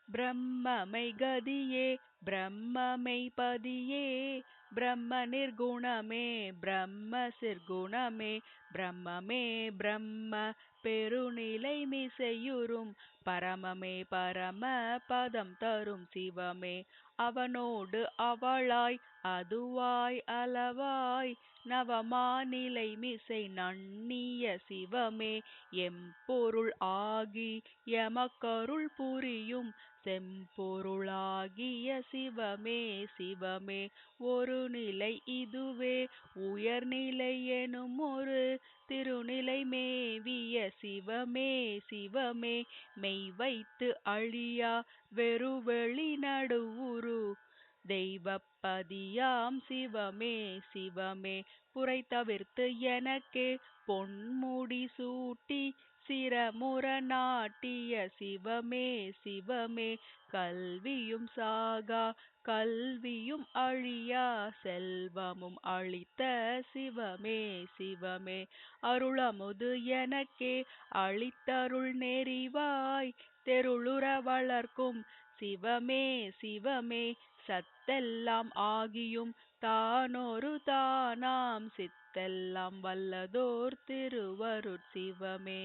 பிரம்மமை கதியே பிரம்மமை பதியே பிரம்ம நிர்குணமே பிரம்ம சிற்குணமே பிரம்மமே பிரம்ம பெருநிலை மிசையுறும் பரமமே பரம பதம் தரும் சிவமே அவனோடு அவளாய் அதுவாய் அளவாய் நவமாநிலை மிசை நண்ணிய சிவமே எம்பொருள் ஆகி எமக்கருள் புரியும் செம்பொருளாகிய சிவமே சிவமே ஒரு நிலை இதுவே உயர்நிலை எனும் ஒரு திருநிலை மேவிய சிவமே சிவமே மெய் வைத்து அழியா வெறுவெளி நடுவுரு தெய்வப்பதியாம் சிவமே சிவமே புரை தவிர்த்து எனக்கே பொன்முடி சூட்டி சிரமுற நாட்டிய சிவமே சிவமே கல்வியும் சாகா கல்வியும் அழியா செல்வமும் அளித்த சிவமே சிவமே அருளமுது எனக்கே அளித்தருள் நெறிவாய் தெருளுற வளர்க்கும் சிவமே சிவமே சத்தெல்லாம் ஆகியும் தானொரு தானாம் சித்தெல்லாம் வல்லதோர் திருவருட் சிவமே.